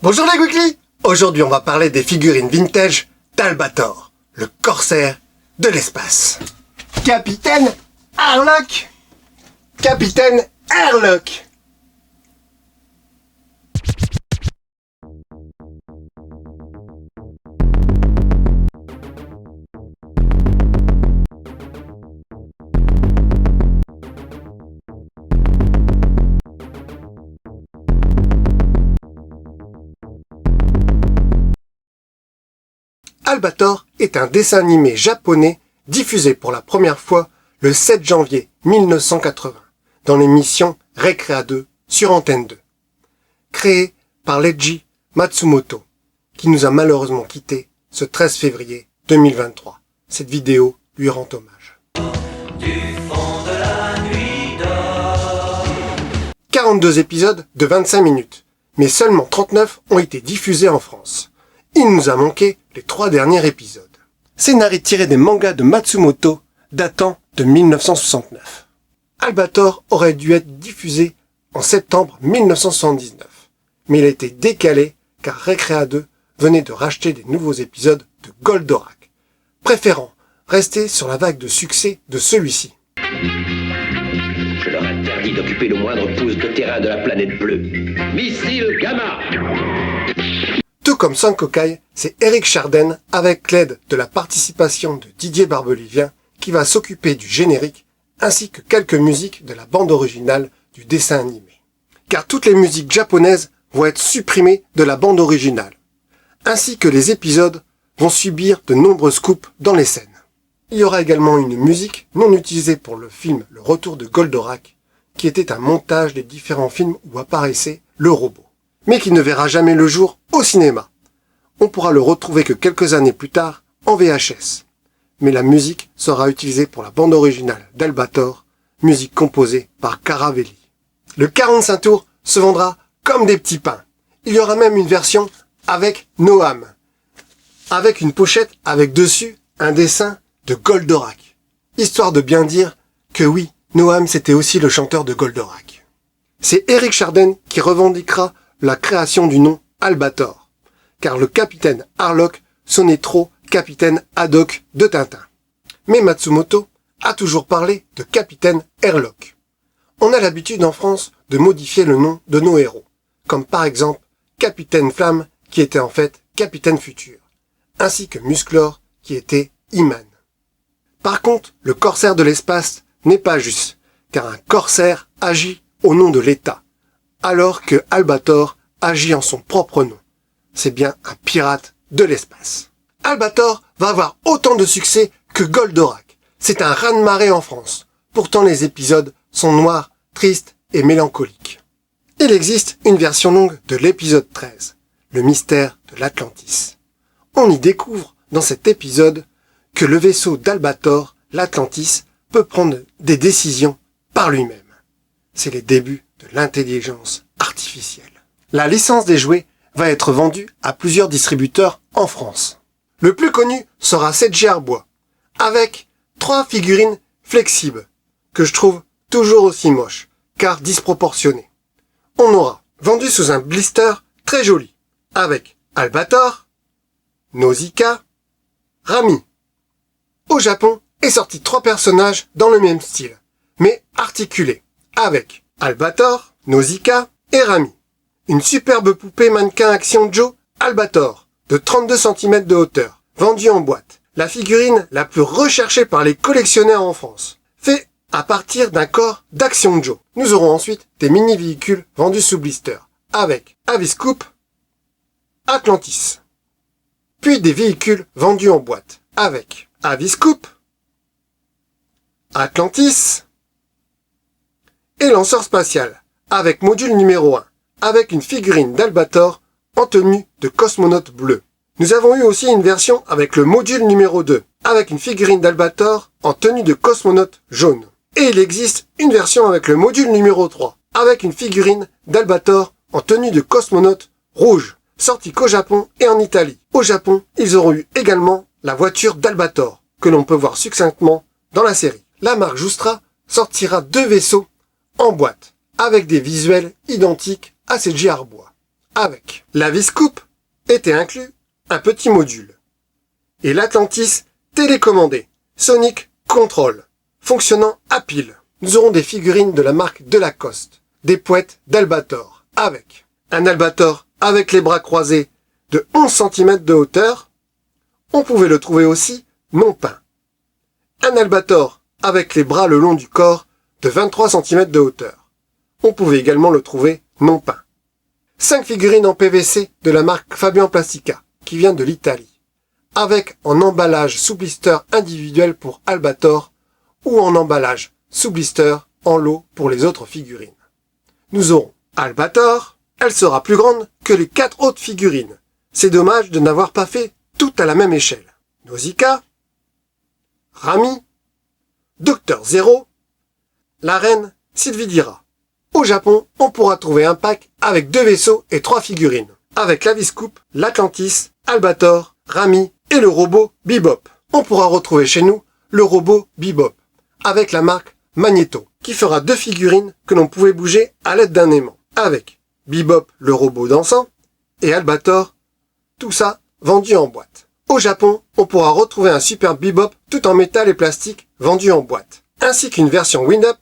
Bonjour les Weekly. Aujourd'hui on va parler des figurines vintage d'Albator, le corsaire de l'espace. Capitaine Harlock. Capitaine Harlock. Albator est un dessin animé japonais diffusé pour la première fois le 7 janvier 1980 dans l'émission Recrea 2 sur Antenne 2. Créé par Leiji Matsumoto, qui nous a malheureusement quittés ce 13 février 2023. Cette vidéo lui rend hommage. Du fond de la nuit d'or. 42 épisodes de 25 minutes, mais seulement 39 ont été diffusés en France. Il nous a manqué les 3 derniers épisodes. Scénario tiré des mangas de Matsumoto datant de 1969. Albator aurait dû être diffusé en septembre 1979, mais il a été décalé car Recrea 2 venait de racheter des nouveaux épisodes de Goldorak, préférant rester sur la vague de succès de celui-ci. Je leur interdis d'occuper le moindre pouce de terrain de la planète bleue. Missile Gamma! Tout comme Sankokai, c'est Eric Charden, avec l'aide de la participation de Didier Barbelivien, qui va s'occuper du générique, ainsi que quelques musiques de la bande originale du dessin animé. Car toutes les musiques japonaises vont être supprimées de la bande originale, ainsi que les épisodes vont subir de nombreuses coupes dans les scènes. Il y aura également une musique non utilisée pour le film Le Retour de Goldorak, qui était un montage des différents films où apparaissait le robot, mais qui ne verra jamais le jour au cinéma. On pourra le retrouver que quelques années plus tard en VHS. Mais la musique sera utilisée pour la bande originale d'Albator, musique composée par Caravelli. Le 45 tours se vendra comme des petits pains. Il y aura même une version avec Noam, avec une pochette avec dessus un dessin de Goldorak, histoire de bien dire que oui, Noam c'était aussi le chanteur de Goldorak. C'est Eric Charden qui revendiquera la création du nom Albator, car le capitaine Harlock sonnait trop capitaine Haddock de Tintin. Mais Matsumoto a toujours parlé de capitaine Harlock. On a l'habitude en France de modifier le nom de nos héros, comme par exemple Capitaine Flamme qui était en fait Capitaine Futur, ainsi que Musclor qui était He-Man. Par contre, le corsaire de l'espace n'est pas juste, car un corsaire agit au nom de l'État, alors que Albator agit en son propre nom. C'est bien un pirate de l'espace. Albator va avoir autant de succès que Goldorak. C'est un raz-de-marée en France. Pourtant les épisodes sont noirs, tristes et mélancoliques. Il existe une version longue de l'épisode 13, le mystère de l'Atlantis. On y découvre dans cet épisode que le vaisseau d'Albator, l'Atlantis, peut prendre des décisions par lui-même. C'est les débuts de l'intelligence artificielle. La licence des jouets va être vendue à plusieurs distributeurs en France. Le plus connu sera CG Arbois, avec 3 figurines flexibles, que je trouve toujours aussi moches, car disproportionnées. On aura vendu sous un blister très joli, avec Albator, Nausicaa, Rami. Au Japon est sorti 3 personnages dans le même style, mais articulés, avec Albator, Nausicaa et Rami. Une superbe poupée mannequin Action Joe Albator, de 32 cm de hauteur, vendue en boîte. La figurine la plus recherchée par les collectionneurs en France. Fait à partir d'un corps d'Action Joe. Nous aurons ensuite des mini-véhicules vendus sous blister, avec Aviscoop, Atlantis. Puis des véhicules vendus en boîte, avec Aviscoop, Atlantis et lanceur spatial, avec module numéro 1. Avec une figurine d'Albator en tenue de cosmonaute bleu. Nous avons eu aussi une version avec le module numéro 2, avec une figurine d'Albator en tenue de cosmonaute jaune. Et il existe une version avec le module numéro 3, avec une figurine d'Albator en tenue de cosmonaute rouge, sortie qu'au Japon et en Italie. Au Japon, ils auront eu également la voiture d'Albator, que l'on peut voir succinctement dans la série. La marque Joustra sortira 2 vaisseaux en boîte, avec des visuels identiques à CG Arbois. avec la Viscoupe était inclus un petit module. Et l'Atlantis télécommandé, Sonic Control, fonctionnant à pile. Nous aurons des figurines de la marque de Lacoste, des poètes d'Albator, avec un Albator avec les bras croisés de 11 cm de hauteur. On pouvait le trouver aussi non peint. Un Albator avec les bras le long du corps de 23 cm de hauteur. On pouvait également le trouver non peint. 5 figurines en PVC de la marque Fabian Plastica, qui vient de l'Italie, avec en emballage sous blister individuel pour Albator ou en emballage sous blister en lot pour les autres figurines. Nous aurons Albator, elle sera plus grande que les 4 autres figurines. C'est dommage de n'avoir pas fait tout à la même échelle. Nausicaa, Rami, Docteur Zero, la reine Sylvidira. Au Japon, on pourra trouver un pack avec 2 vaisseaux et 3 figurines, avec la Viscoupe, l'Atlantis, Albator, Rami et le robot Bebop. On pourra retrouver chez nous le robot Bebop, avec la marque Magneto, qui fera 2 figurines que l'on pouvait bouger à l'aide d'un aimant, avec Bebop le robot dansant et Albator, tout ça vendu en boîte. Au Japon, on pourra retrouver un super Bebop tout en métal et plastique vendu en boîte, ainsi qu'une version Wind-Up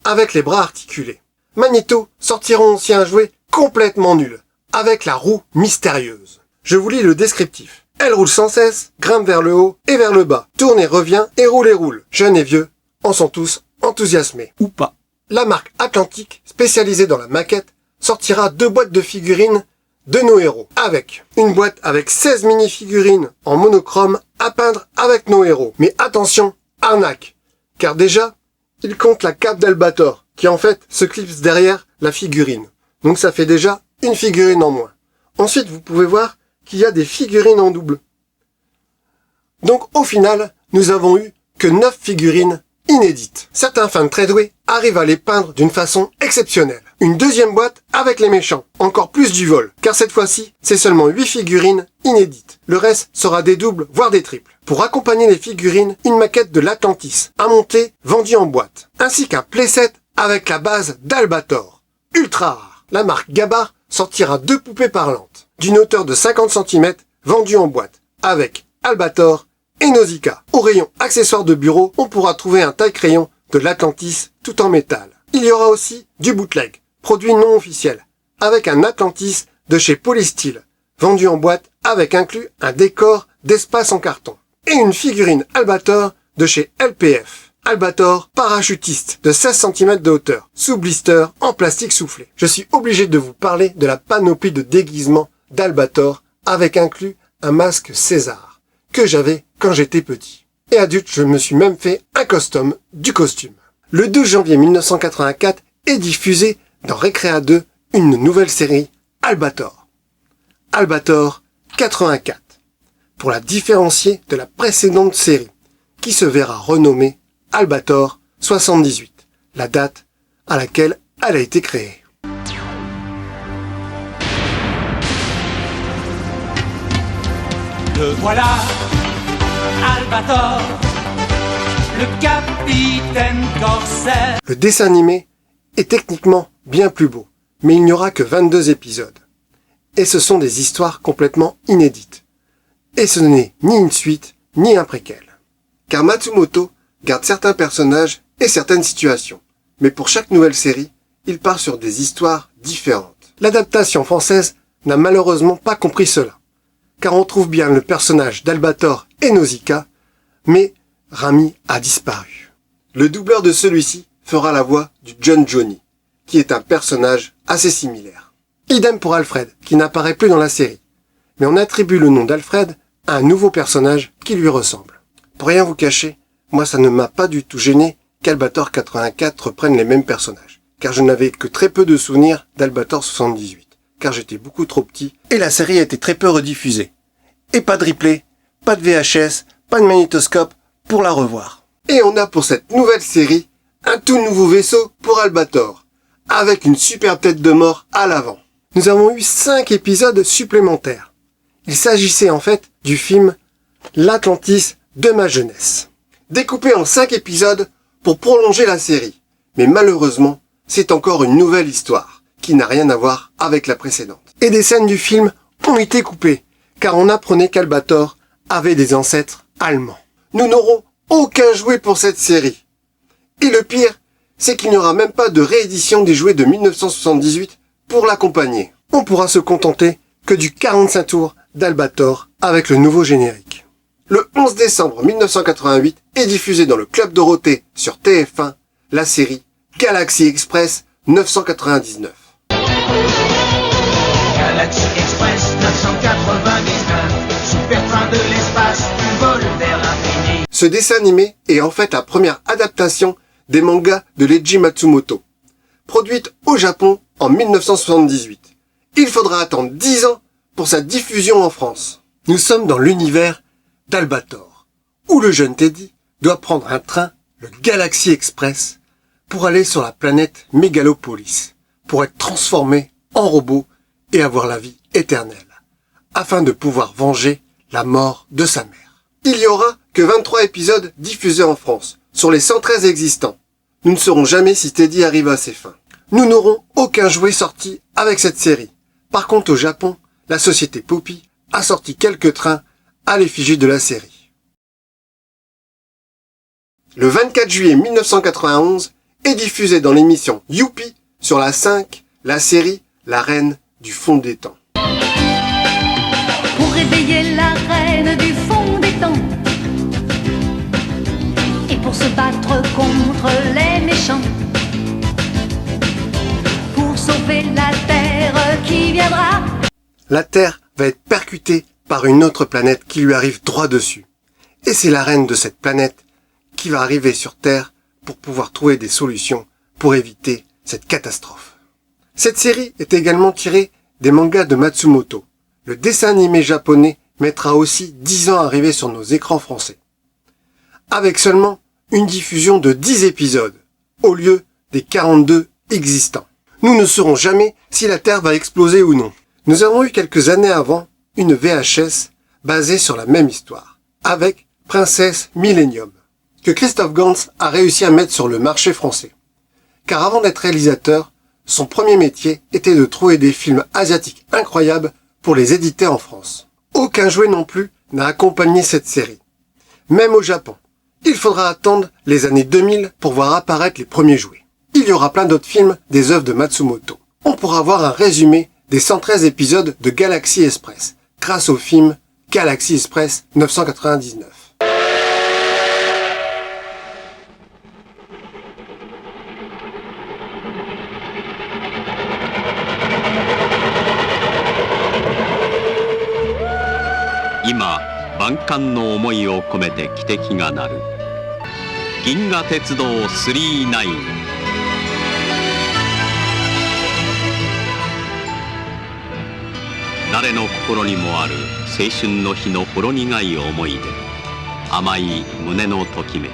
avec les bras articulés. Magneto sortiront aussi un jouet complètement nul, avec la roue mystérieuse. Je vous lis le descriptif. Elle roule sans cesse, grimpe vers le haut et vers le bas, tourne et revient et roule. Jeunes et vieux en sont tous enthousiasmés. Ou pas. La marque Atlantique, spécialisée dans la maquette, sortira 2 boîtes de figurines de nos héros, avec une boîte avec 16 mini-figurines en monochrome à peindre avec nos héros. Mais attention, arnaque, car déjà, il compte la cape d'Albator, qui en fait se clipse derrière la figurine. Donc ça fait déjà une figurine en moins. Ensuite, vous pouvez voir qu'il y a des figurines en double. Donc au final, nous avons eu que 9 figurines inédites. Certains fans très doués arrivent à les peindre d'une façon exceptionnelle. Une deuxième boîte avec les méchants, encore plus du vol, car cette fois-ci, c'est seulement 8 figurines inédites. Le reste sera des doubles, voire des triples. Pour accompagner les figurines, une maquette de l'Atlantis, à monter, vendue en boîte, ainsi qu'un playset avec la base d'Albator. Ultra rare. La marque Gabba sortira 2 poupées parlantes, d'une hauteur de 50 cm, vendues en boîte, avec Albator et Nausicaa. Au rayon accessoires de bureau, on pourra trouver un taille-crayon de l'Atlantis tout en métal. Il y aura aussi du bootleg, produit non officiel, avec un Atlantis de chez Polystyle, vendu en boîte avec inclus un décor d'espace en carton. Et une figurine Albator de chez LPF. Albator parachutiste de 16 cm de hauteur, sous blister en plastique soufflé. Je suis obligé de vous parler de la panoplie de déguisement d'Albator avec inclus un masque César, que j'avais quand j'étais petit. Et adulte, je me suis même fait un costume du costume. Le 12 janvier 1984 est diffusé dans Recrea 2 une nouvelle série, Albator. Albator 84, pour la différencier de la précédente série, qui se verra renommée Albator 78, la date à laquelle elle a été créée. Le voilà, Albator, le capitaine corsaire. Le dessin animé est techniquement bien plus beau, mais il n'y aura que 22 épisodes. Et ce sont des histoires complètement inédites. Et ce n'est ni une suite, ni un préquel. Car Matsumoto garde certains personnages et certaines situations. Mais pour chaque nouvelle série, il part sur des histoires différentes. L'adaptation française n'a malheureusement pas compris cela. Car on trouve bien le personnage d'Albator et Nausicaa, mais Rami a disparu. Le doubleur de celui-ci fera la voix du John Johnny, qui est un personnage assez similaire. Idem pour Alfred, qui n'apparaît plus dans la série. Mais on attribue le nom d'Alfred à un nouveau personnage qui lui ressemble. Pour rien vous cacher, moi ça ne m'a pas du tout gêné qu'Albator 84 reprenne les mêmes personnages, car je n'avais que très peu de souvenirs d'Albator 78, car j'étais beaucoup trop petit et la série a été très peu rediffusée. Et pas de replay, pas de VHS, pas de magnétoscope pour la revoir. Et on a pour cette nouvelle série un tout nouveau vaisseau pour Albator, avec une super tête de mort à l'avant. Nous avons eu 5 épisodes supplémentaires. Il s'agissait en fait du film L'Atlantis de ma jeunesse, découpé en 5 épisodes pour prolonger la série. Mais malheureusement, c'est encore une nouvelle histoire qui n'a rien à voir avec la précédente. Et des scènes du film ont été coupées, car on apprenait qu'Albator avait des ancêtres allemands. Nous n'aurons aucun jouet pour cette série. Et le pire, c'est qu'il n'y aura même pas de réédition des jouets de 1978 pour l'accompagner. On pourra se contenter que du 45 tours d'Albator avec le nouveau générique. Le 11 décembre 1988 est diffusée dans le Club Dorothée sur TF1 la série Galaxy Express 999. Galaxy Express 999, super train de l'espace, tu voles vers l'infini. Ce dessin animé est en fait la première adaptation des mangas de Leiji Matsumoto, produite au Japon en 1978. Il faudra attendre 10 ans pour sa diffusion en France. Nous sommes dans l'univers d'Albator, où le jeune Teddy doit prendre un train, le Galaxy Express, pour aller sur la planète Mégalopolis, pour être transformé en robot et avoir la vie éternelle, afin de pouvoir venger la mort de sa mère. Il y aura que 23 épisodes diffusés en France, sur les 113 existants. Nous ne saurons jamais si Teddy arrive à ses fins. Nous n'aurons aucun jouet sorti avec cette série. Par contre, au Japon, la société Poppy a sorti quelques trains à l'effigie de la série. Le 24 juillet 1991 est diffusée dans l'émission Youpi sur la 5, la série La Reine du Fond des Temps. Pour réveiller la reine du fond des temps et pour se battre contre les méchants, pour sauver la terre qui viendra. La Terre va être percutée par une autre planète qui lui arrive droit dessus. Et c'est la reine de cette planète qui va arriver sur Terre pour pouvoir trouver des solutions pour éviter cette catastrophe. Cette série est également tirée des mangas de Matsumoto. Le dessin animé japonais mettra aussi 10 ans à arriver sur nos écrans français. Avec seulement une diffusion de 10 épisodes, au lieu des 42 existants. Nous ne saurons jamais si la Terre va exploser ou non. Nous avons eu quelques années avant une VHS basée sur la même histoire, avec Princesse Millennium, que Christophe Gans a réussi à mettre sur le marché français. Car avant d'être réalisateur, son premier métier était de trouver des films asiatiques incroyables pour les éditer en France. Aucun jouet non plus n'a accompagné cette série. Même au Japon. Il faudra attendre les années 2000 pour voir apparaître les premiers jouets. Il y aura plein d'autres films des œuvres de Matsumoto. On pourra voir un résumé des 113 épisodes de Galaxy Express, grâce au film Galaxy Express 999.今万感の思いを込めて汽笛が鳴る銀河鉄道999誰の心にもある青春の日のほろ苦い思い出甘い胸のときめき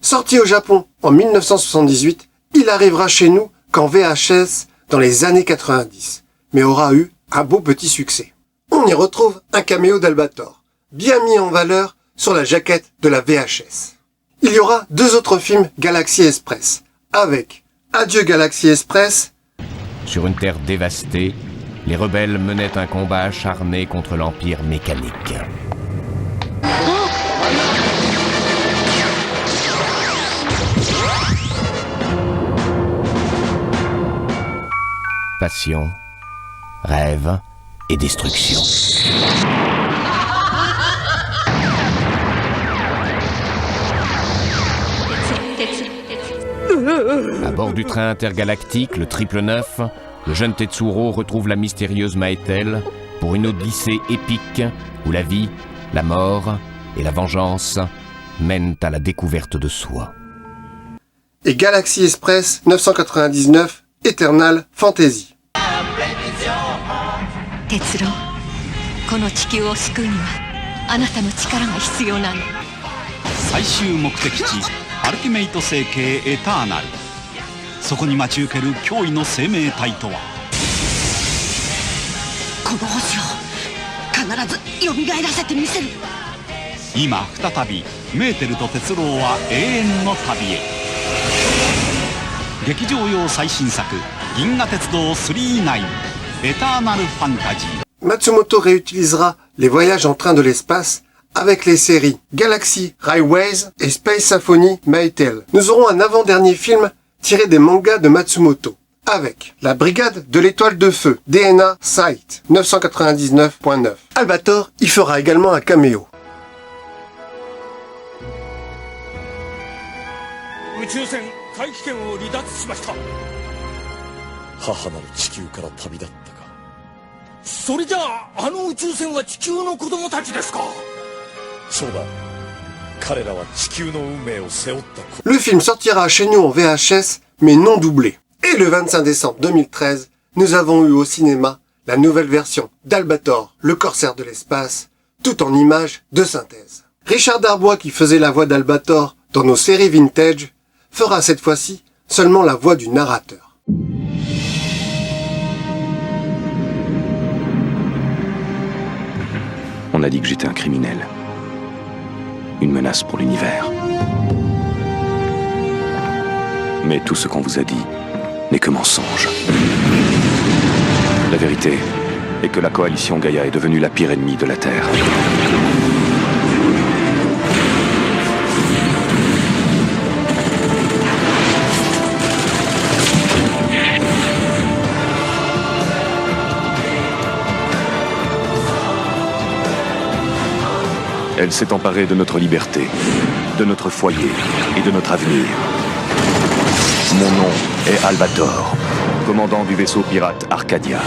Sorti au Japon en 1978, il arrivera chez nous qu'en VHS dans les années 90, mais aura eu un beau petit succès. On y retrouve un caméo d'Albator, bien mis en valeur sur la jaquette de la VHS. Il y aura 2 autres films Galaxy Express, avec Adieu Galaxy Express. Sur une terre dévastée, les rebelles menaient un combat acharné contre l'Empire mécanique. Passion, rêve et destruction. À bord du train intergalactique, le 999, le jeune Tetsuro retrouve la mystérieuse Maetel pour une odyssée épique où la vie, la mort et la vengeance mènent à la découverte de soi. Et Galaxy Express 999 Eternal Fantasy. 鉄郎、この地球を救うにはあなたの力が必要なの。最終目的地アルティメイト星系エターナル、そこに待ち受ける驚異の生命体とは。この星を必ず蘇らせてみせる。今再びメーテルと鉄郎は永遠の旅へ。劇場用最新作銀河鉄道999エターナルファンタジー。 Matsumoto réutilisera les voyages en train de l'espace avec les séries Galaxy Railways et Space Symphony Maytel. Nous aurons un avant-dernier film tiré des mangas de Matsumoto, avec La Brigade de l'Étoile de Feu, DNA Site 999.9. Albator y fera également un caméo. 宇宙船大気圏を離脱しました。母なる地球から旅立ったか。それじゃあ、あの宇宙船は地球の子供たちですか。そうだ。彼らは地球の運命を背負った子。 Le film sortira chez nous en VHS, mais non doublé. Et le 25 décembre 2013, nous avons eu au cinéma la nouvelle version d'Albator, le corsaire de l'espace, tout en images de synthèse. Richard Darbois, qui faisait la voix d'Albator dans nos séries vintage, fera cette fois-ci seulement la voix du narrateur. On a dit que j'étais un criminel. Une menace pour l'univers. Mais tout ce qu'on vous a dit n'est que mensonge. La vérité est que la coalition Gaïa est devenue la pire ennemie de la Terre. Elle s'est emparée de notre liberté, de notre foyer et de notre avenir. Mon nom est Albator, commandant du vaisseau pirate Arcadia.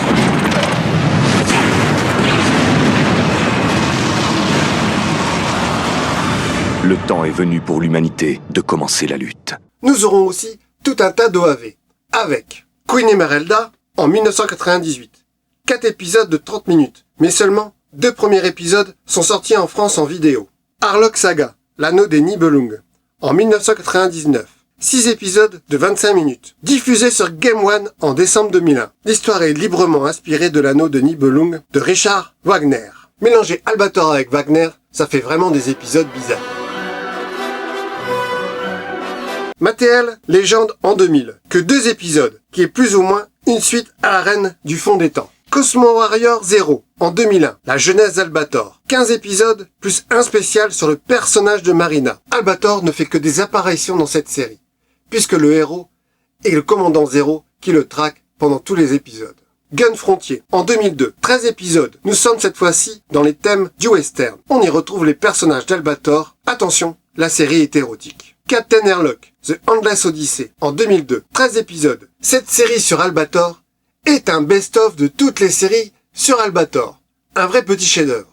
Le temps est venu pour l'humanité de commencer la lutte. Nous aurons aussi tout un tas d'OAV, avec Queen Emeralda en 1998. 4 épisodes de 30 minutes, mais seulement 2 premiers épisodes sont sortis en France en vidéo. Harlock Saga, l'anneau des Nibelung, en 1999. 6 épisodes de 25 minutes, diffusés sur Game One en décembre 2001. L'histoire est librement inspirée de l'anneau de Nibelung de Richard Wagner. Mélanger Albator avec Wagner, ça fait vraiment des épisodes bizarres. Mattel Légende en 2000, que 2 épisodes, qui est plus ou moins une suite à la Reine du Fond des Temps. Cosmo Warrior 0, en 2001, la jeunesse d'Albator. 15 épisodes, plus un spécial sur le personnage de Marina. Albator ne fait que des apparitions dans cette série, puisque le héros est le commandant Zero qui le traque pendant tous les épisodes. Gun Frontier, en 2002, 13 épisodes. Nous sommes cette fois-ci dans les thèmes du western. On y retrouve les personnages d'Albator. Attention, la série est érotique. Captain Airlock, The Endless Odyssey, en 2002, 13 épisodes. Cette série sur Albator est un best-of de toutes les séries sur Albator. Un vrai petit chef-d'œuvre.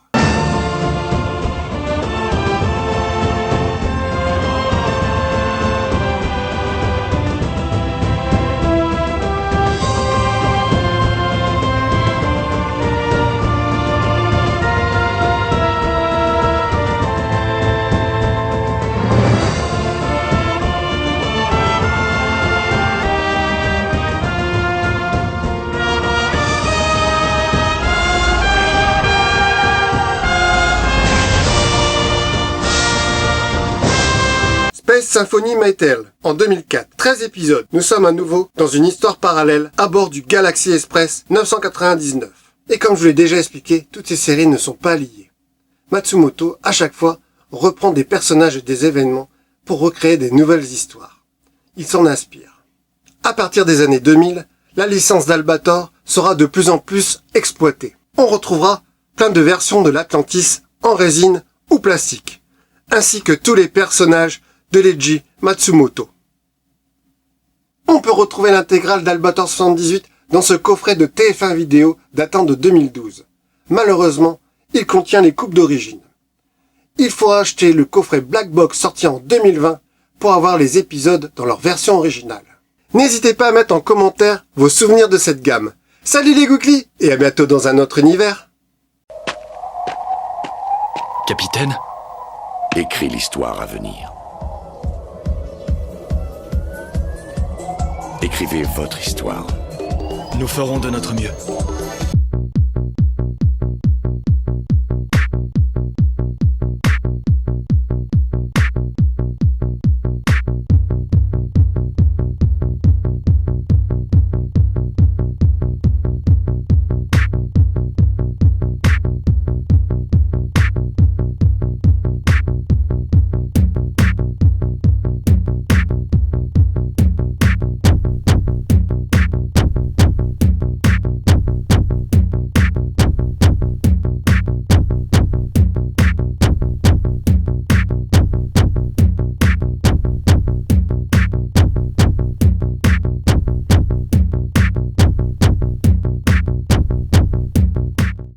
Space Symphony Maytel, en 2004, 13 épisodes. Nous sommes à nouveau dans une histoire parallèle à bord du Galaxy Express 999. Et comme je vous l'ai déjà expliqué, toutes ces séries ne sont pas liées. Matsumoto, à chaque fois, reprend des personnages et des événements pour recréer des nouvelles histoires. Il s'en inspire. À partir des années 2000, la licence d'Albator sera de plus en plus exploitée. On retrouvera plein de versions de l'Atlantis en résine ou plastique, ainsi que tous les personnages de Leiji Matsumoto. On peut retrouver l'intégrale d'Albator 78 dans ce coffret de TF1 vidéo datant de 2012. Malheureusement, il contient les coupes d'origine. Il faut acheter le coffret Black Box sorti en 2020 pour avoir les épisodes dans leur version originale. N'hésitez pas à mettre en commentaire vos souvenirs de cette gamme. Salut les Gouklis et à bientôt dans un autre univers. Capitaine, Écris l'histoire à venir. Écrivez votre histoire. nous ferons de notre mieux.